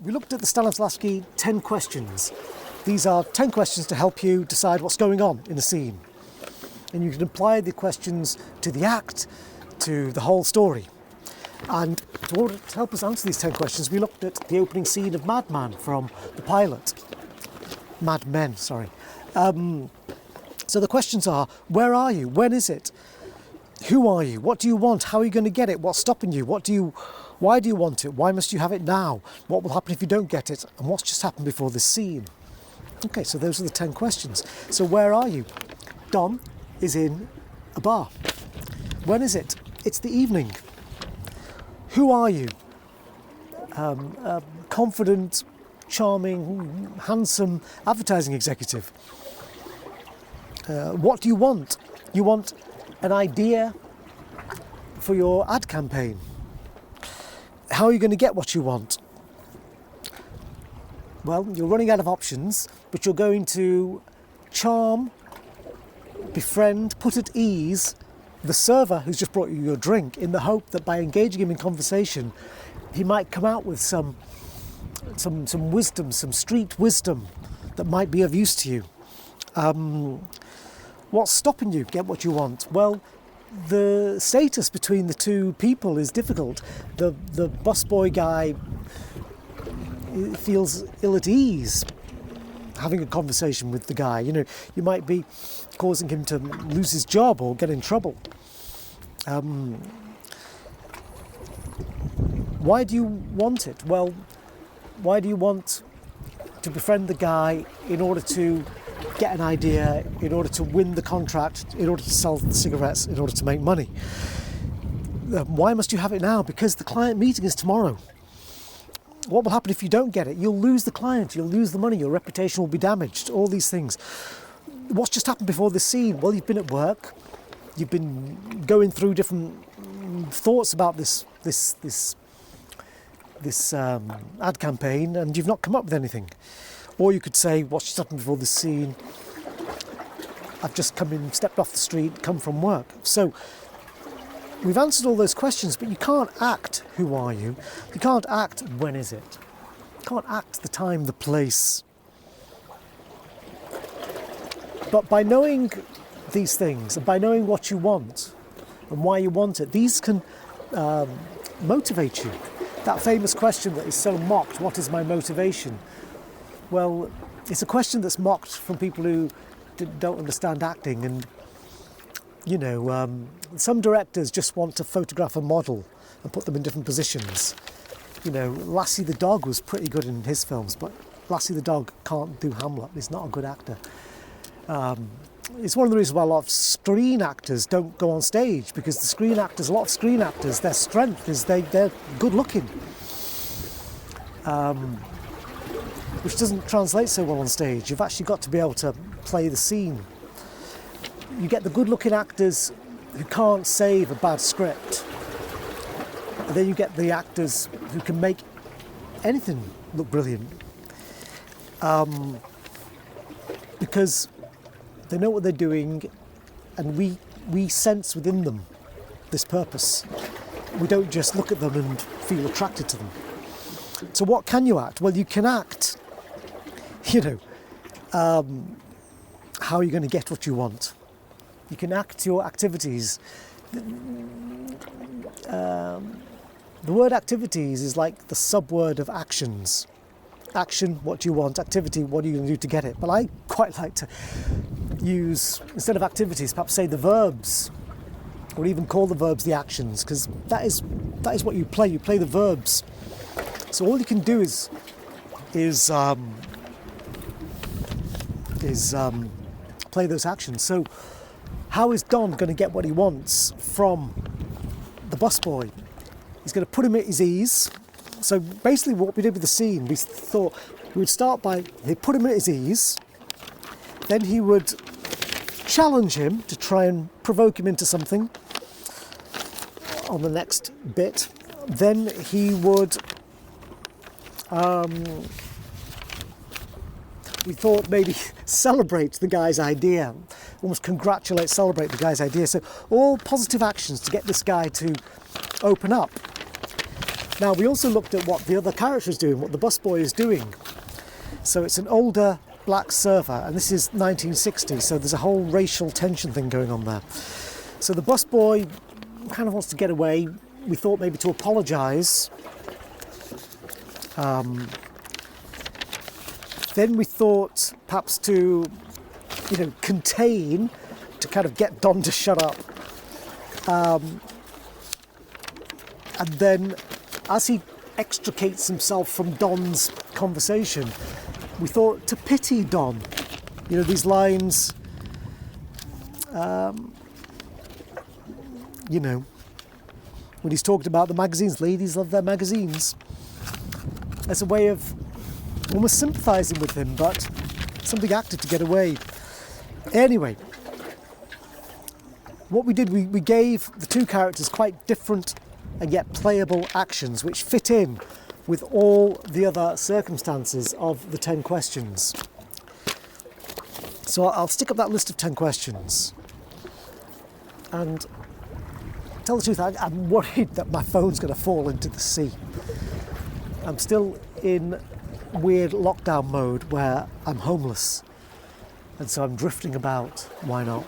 We looked at the Stanislavski 10 questions. These are 10 questions to help you decide what's going on in a scene. And you can apply the questions to the act, to the whole story. And to help us answer these 10 questions, we looked at the opening scene of Madman from the pilot. Mad Men, sorry. So the questions are, where are you? When is it? Who are you? What do you want? How are you going to get it? What's stopping you? Why do you want it? Why must you have it now? What will happen if you don't get it? And what's just happened before this scene? Okay, so those are the 10 questions. So where are you? Don is in a bar. When is it? It's the evening. Who are you? Confident, charming, handsome advertising executive. What do you want? You want an idea for your ad campaign. How are you going to get what you want? Well, you're running out of options, but you're going to charm, befriend, put at ease the server who's just brought you your drink, in the hope that by engaging him in conversation, he might come out with some wisdom, some street wisdom that might be of use to you. What's stopping you get what you want? Well, the status between the two people is difficult. The busboy guy feels ill at ease having a conversation with the guy. You know, you might be causing him to lose his job or get in trouble. Why do you want it? Well, why do you want to befriend the guy in order to get an idea, in order to win the contract, in order to sell the cigarettes, in order to make money? Why must you have it now? Because the client meeting is tomorrow. What will happen if you don't get it? You'll lose the client, you'll lose the money, your reputation will be damaged, all these things. What's just happened before this scene? Well, you've been at work, you've been going through different thoughts about this ad campaign, and you've not come up with anything. Or you could say, what's just happened before this scene? I've just stepped off the street, come from work. So we've answered all those questions, but you can't act who are you. You can't act when is it. You can't act the time, the place. But by knowing these things, and by knowing what you want and why you want it, these can motivate you. That famous question that is so mocked, what is my motivation? Well, it's a question that's mocked from people who don't understand acting. And, you know, some directors just want to photograph a model and put them in different positions. You know, Lassie the dog was pretty good in his films, but Lassie the dog can't do Hamlet. He's not a good actor. It's one of the reasons why a lot of screen actors don't go on stage, because a lot of screen actors, their strength is they're good looking. Which doesn't translate so well on stage. You've actually got to be able to play the scene. You get the good-looking actors who can't save a bad script. And then you get the actors who can make anything look brilliant. Because they know what they're doing, and we sense within them this purpose. We don't just look at them and feel attracted to them. So what can you act? Well, you can act, you know, how are you going to get what you want? You can act your activities. The word activities is like the subword of actions. Action, what do you want? Activity, what are you going to do to get it? But I quite like to use, instead of activities, perhaps say the verbs, or even call the verbs the actions, because that is what you play. You play the verbs. So all you can do is play those actions. So how is Don going to get what he wants from the busboy? He's going to put him at his ease. So basically what we did with the scene, we thought we would start by, he'd put him at his ease, then he would challenge him to try and provoke him into something on the next bit. Then he would, we thought maybe celebrate the guy's idea, almost celebrate the guy's idea. So all positive actions to get this guy to open up. Now, we also looked at what the other character is doing, what the busboy is doing. So it's an older black surfer, and this is 1960, so there's a whole racial tension thing going on there. So the busboy kind of wants to get away. We thought maybe to apologise. Then we thought perhaps to, contain, to kind of get Don to shut up. And then as he extricates himself from Don's conversation, we thought to pity Don. These lines, when he's talked about the magazines, ladies love their magazines, as a way of almost sympathising with him, but something acted to get away. Anyway, what we did, we gave the two characters quite different and yet playable actions which fit in with all the other circumstances of the 10 questions. So I'll stick up that list of 10 questions. And tell the truth, I'm worried that my phone's going to fall into the sea. I'm still in weird lockdown mode where I'm homeless, and so I'm drifting about. Why not?